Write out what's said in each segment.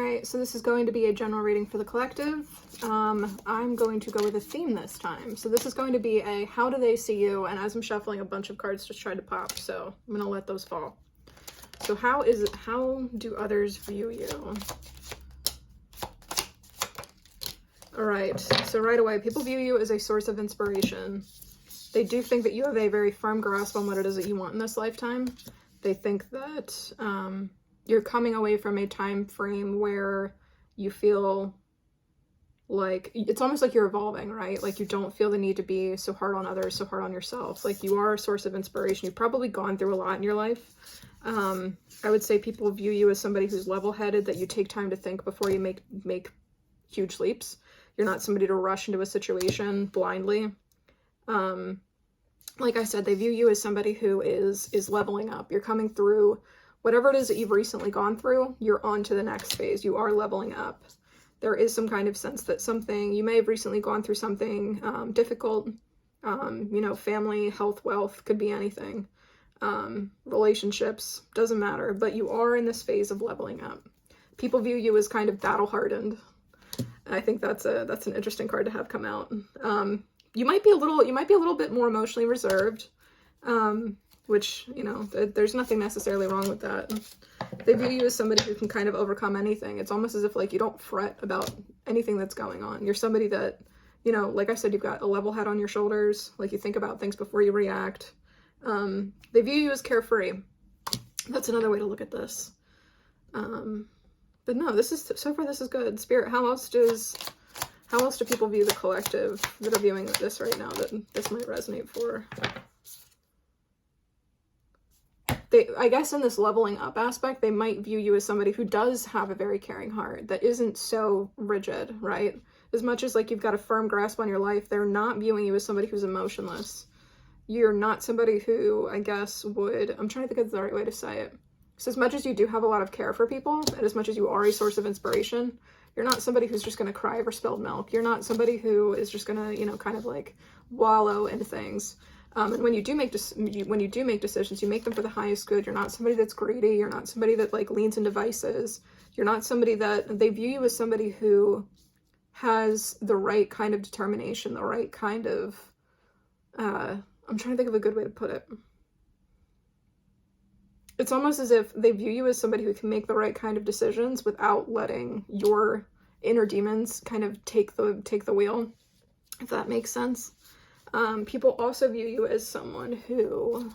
Alright, so this is going to be a general reading for the collective. I'm going to go with a theme this time. So this is going to be a how do they see you, and as I'm shuffling, a bunch of cards just tried to pop, so I'm going to let those fall. So how do others view you? Alright, so right away, people view you as a source of inspiration. They do think that you have a very firm grasp on what it is that you want in this lifetime. They think that you're coming away from a time frame where you feel like it's almost like you're evolving, right? Like you don't feel the need to be so hard on others, so hard on yourself. Like you are a source of inspiration. You've probably gone through a lot in your life. I would say people view you as somebody who's level-headed, that you take time to think before you make huge leaps. You're not somebody to rush into a situation blindly. Like I said, they view you as somebody who is leveling up. You're coming through whatever it is that you've recently gone through, you're on to the next phase. You are leveling up. There is some kind of sense that you may have recently gone through something difficult, you know, family, health, wealth, could be anything. Relationships, doesn't matter, but you are in this phase of leveling up. People view you as kind of battle-hardened. I think that's an interesting card to have come out. You might be a little bit more emotionally reserved, which, you know, there's nothing necessarily wrong with that. They view you as somebody who can kind of overcome anything. It's almost as if, like, you don't fret about anything that's going on. You're somebody that, you know, like I said, you've got a level head on your shoulders. Like, you think about things before you react. They view you as carefree. That's another way to look at this. But no, so far this is good. Spirit, how else do people view the collective that are viewing this right now that this might resonate for? I guess in this leveling up aspect, they might view you as somebody who does have a very caring heart, that isn't so rigid, right? As much as, like, you've got a firm grasp on your life, they're not viewing you as somebody who's emotionless. You're not somebody who, I guess, I'm trying to think of the right way to say it. So as much as you do have a lot of care for people, and as much as you are a source of inspiration, you're not somebody who's just going to cry over spilled milk. You're not somebody who is just going to, you know, kind of like wallow in things. And when you do make decisions, you make them for the highest good. You're not somebody that's greedy. You're not somebody that, like, leans into vices. You're not somebody that they view you as somebody who has the right kind of determination, the right kind of, I'm trying to think of a good way to put it. It's almost as if they view you as somebody who can make the right kind of decisions without letting your inner demons kind of take the wheel, if that makes sense. People also view you as someone who,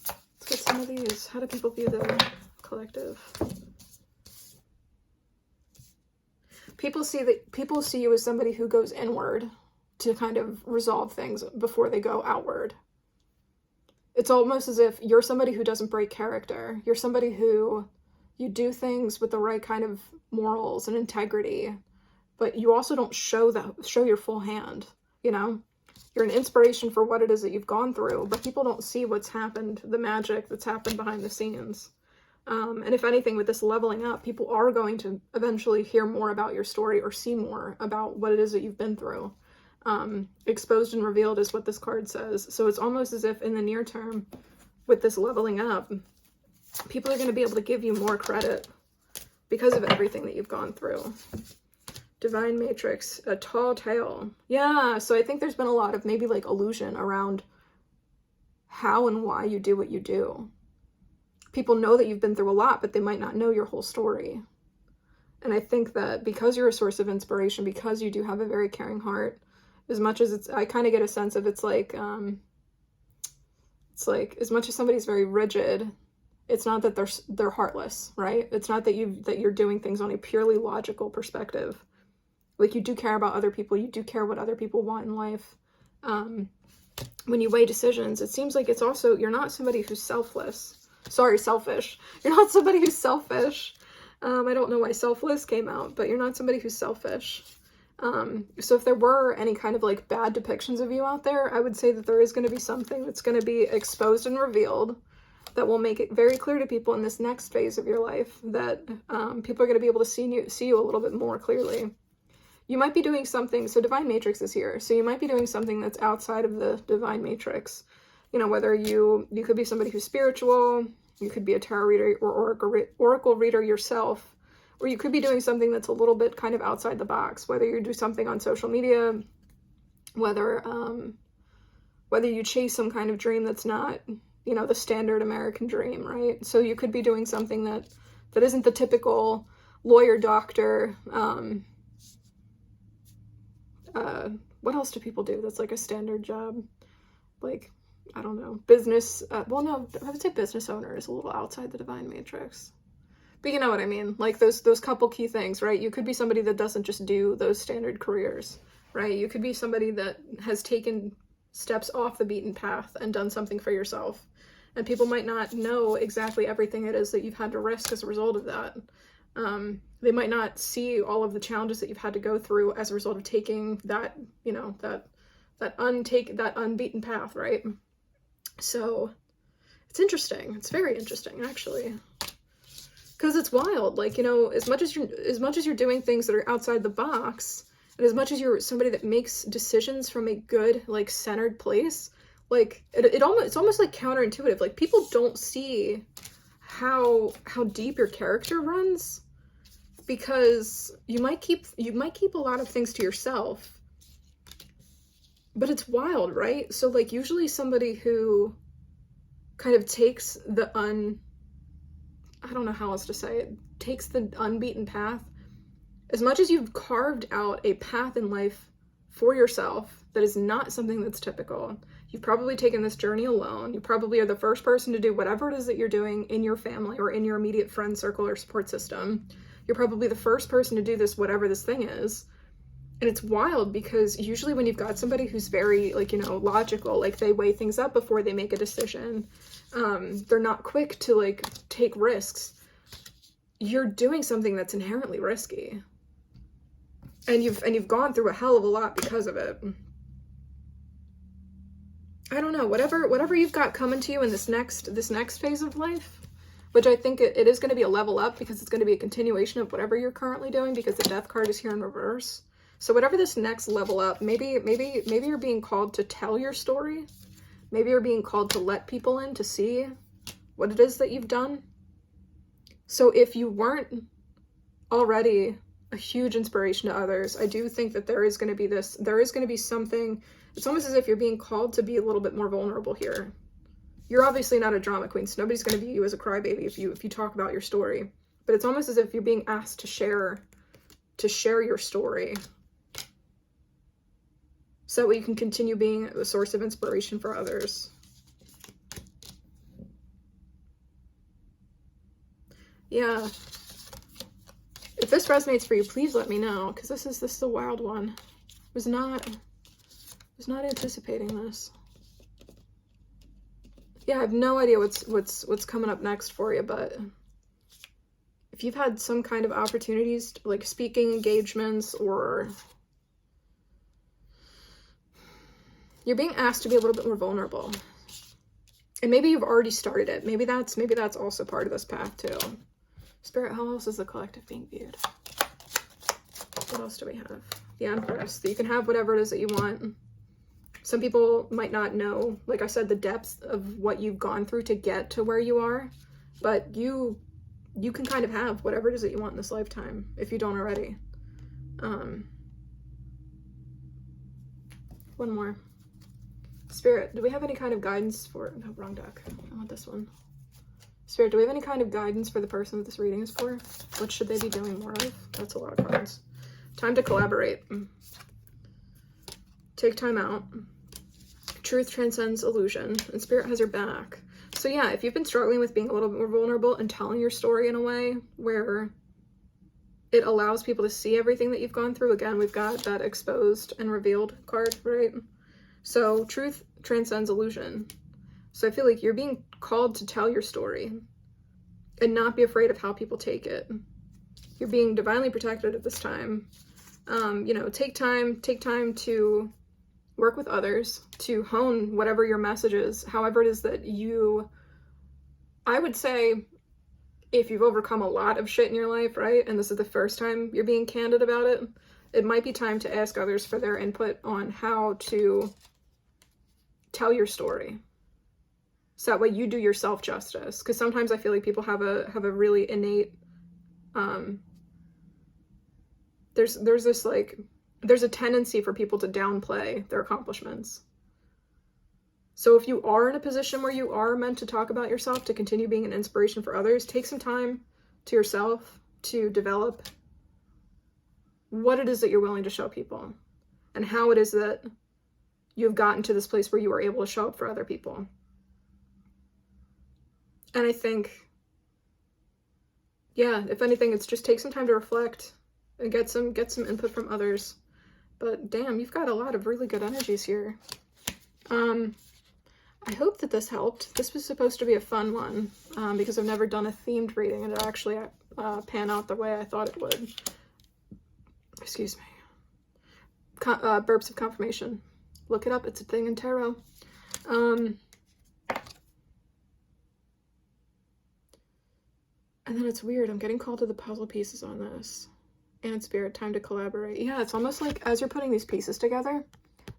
let's get some of these. How do people view the collective? People see you as somebody who goes inward to kind of resolve things before they go outward. It's almost as if you're somebody who doesn't break character. You're somebody who, you do things with the right kind of morals and integrity, but you also don't show your full hand, you know? You're an inspiration for what it is that you've gone through, but people don't see what's happened, the magic that's happened behind the scenes. And if anything, with this leveling up, people are going to eventually hear more about your story or see more about what it is that you've been through. Exposed and revealed is what this card says. So it's almost as if in the near term, with this leveling up, people are going to be able to give you more credit because of everything that you've gone through. Divine Matrix, a tall tale. Yeah, so I think there's been a lot of maybe, like, illusion around how and why you do what you do. People know that you've been through a lot, but they might not know your whole story. And I think that because you're a source of inspiration, because you do have a very caring heart, as much as I kind of get a sense of it's like as much as somebody's very rigid, it's not that they're heartless, right? It's not that you're doing things on a purely logical perspective. Like, you do care about other people. You do care what other people want in life. When you weigh decisions, it seems like it's also, you're not somebody who's selfish. You're not somebody who's selfish. I don't know why selfless came out, but you're not somebody who's selfish. So if there were any kind of, like, bad depictions of you out there, I would say that there is going to be something that's going to be exposed and revealed that will make it very clear to people in this next phase of your life that people are going to be able to see you a little bit more clearly. You might be doing something, so Divine Matrix is here, so you might be doing something that's outside of the Divine Matrix. You know, whether you could be somebody who's spiritual, you could be a tarot reader or oracle reader yourself, or you could be doing something that's a little bit kind of outside the box, whether you do something on social media, whether you chase some kind of dream that's not, you know, the standard American dream, right? So you could be doing something that isn't the typical lawyer, doctor, what else do people do that's like a standard job? Like, I don't know, business, well, no, I would say business owner is a little outside the divine matrix. But you know what I mean? Like those couple key things, right? You could be somebody that doesn't just do those standard careers, right? You could be somebody that has taken steps off the beaten path and done something for yourself. And people might not know exactly everything it is that you've had to risk as a result of that. They might not see all of the challenges that you've had to go through as a result of taking that, you know, that unbeaten path, right? So it's interesting. It's very interesting, actually, because it's wild. Like, you know, as much as you're doing things that are outside the box, and as much as you're somebody that makes decisions from a good, like, centered place, like it's almost like counterintuitive. Like, people don't see how deep your character runs, because you might keep a lot of things to yourself, but it's wild, right? So, like, usually somebody who kind of takes the I don't know how else to say it, takes the unbeaten path, as much as you've carved out a path in life for yourself that is not something that's typical, you've probably taken this journey alone. You probably are the first person to do whatever it is that you're doing in your family or in your immediate friend circle or support system. You're probably the first person to do this, whatever this thing is. And it's wild, because usually when you've got somebody who's very, like, you know, logical, like, they weigh things up before they make a decision, they're not quick to, like, take risks, you're doing something that's inherently risky. And you've gone through a hell of a lot because of it. I don't know, whatever you've got coming to you in this next phase of life, which I think it is going to be a level up, because it's going to be a continuation of whatever you're currently doing, because the Death card is here in reverse. So whatever this next level up, maybe you're being called to tell your story. Maybe you're being called to let people in to see what it is that you've done. So if you weren't already a huge inspiration to others, I do think that there is going to be something. It's almost as if you're being called to be a little bit more vulnerable here. You're obviously not a drama queen, so nobody's going to view you as a crybaby if you talk about your story. But it's almost as if you're being asked to share your story, so that you can continue being a source of inspiration for others. Yeah. If this resonates for you, please let me know, because this is a wild one. I was not anticipating this. Yeah, I have no idea what's coming up next for you, but if you've had some kind of opportunities, like speaking engagements, or you're being asked to be a little bit more vulnerable, and maybe you've already started it. Maybe that's also part of this path too. Spirit, how else is the collective being viewed? What else do we have? The Empress. So you can have whatever it is that you want. Some people might not know, like I said, the depth of what you've gone through to get to where you are, but you can kind of have whatever it is that you want in this lifetime, if you don't already. One more. Spirit, do we have any kind of guidance for... No, wrong deck. I want this one. Spirit, do we have any kind of guidance for the person that this reading is for? What should they be doing more of? That's a lot of cards. Time to collaborate. Take time out. Truth transcends illusion, and Spirit has your back. So yeah, if you've been struggling with being a little bit more vulnerable and telling your story in a way where it allows people to see everything that you've gone through, again, we've got that exposed and revealed card, right? So truth transcends illusion. So I feel like you're being called to tell your story and not be afraid of how people take it. You're being divinely protected at this time. You know, take time to work with others, to hone whatever your message is, however it is that I would say, if you've overcome a lot of shit in your life, right, and this is the first time you're being candid about it, it might be time to ask others for their input on how to tell your story. So that way you do yourself justice. Because sometimes I feel like people have a really innate there's this like, there's a tendency for people to downplay their accomplishments. So if you are in a position where you are meant to talk about yourself, to continue being an inspiration for others, take some time to yourself to develop what it is that you're willing to show people and how it is that you've gotten to this place where you are able to show up for other people. And I think, yeah, if anything, it's just take some time to reflect and get some input from others. But damn, you've got a lot of really good energies here. I hope that this helped. This was supposed to be a fun one, because I've never done a themed reading and it actually pan out the way I thought it would. Excuse me. Burps of confirmation. Look it up. It's a thing in tarot. And then it's weird. I'm getting called to the puzzle pieces on this. And Spirit, time to collaborate. Yeah, it's almost like as you're putting these pieces together,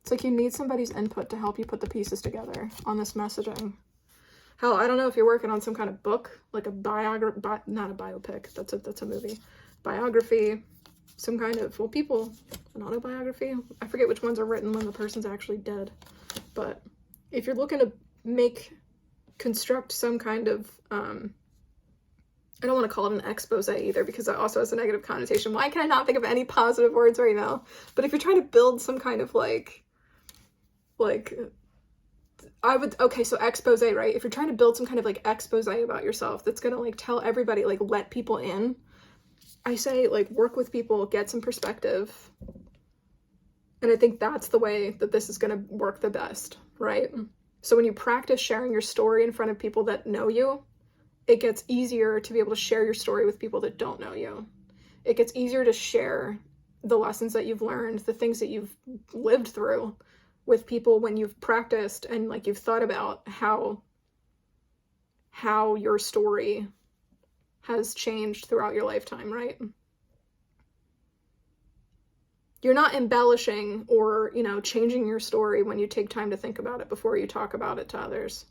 it's like you need somebody's input to help you put the pieces together on this messaging. Hell, I don't know if you're working on some kind of book, like a biography, not a biopic, that's a movie. Biography, some kind of, well, people, an autobiography. I forget which ones are written when the person's actually dead. But if you're looking to construct some kind of, I don't want to call it an expose either, because that also has a negative connotation. Why can I not think of any positive words right now? But if you're trying to build some kind of so expose, right? If you're trying to build some kind of like expose about yourself that's gonna like tell everybody, like let people in, I say like work with people, get some perspective. And I think that's the way that this is gonna work the best, right? So when you practice sharing your story in front of people that know you, it gets easier to be able to share your story with people that don't know you. It gets easier to share the lessons that you've learned, the things that you've lived through with people when you've practiced and like you've thought about how your story has changed throughout your lifetime, right? You're not embellishing or, changing your story when you take time to think about it before you talk about it to others.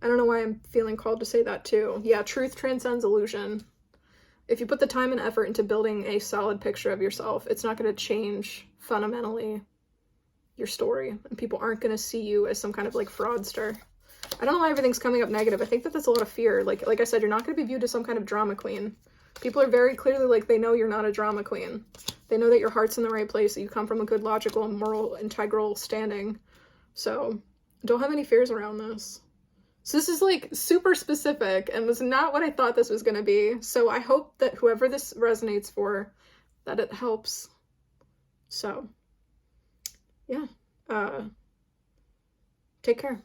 I don't know why I'm feeling called to say that too. Yeah, truth transcends illusion. If you put the time and effort into building a solid picture of yourself, it's not going to change fundamentally your story. And people aren't going to see you as some kind of like fraudster. I don't know why everything's coming up negative. I think that that's a lot of fear. Like I said, you're not going to be viewed as some kind of drama queen. People are very clearly like, they know you're not a drama queen. They know that your heart's in the right place, that you come from a good, logical, moral, integral standing. So don't have any fears around this. So this is like super specific and was not what I thought this was going to be. So I hope that whoever this resonates for, that it helps. So yeah, take care.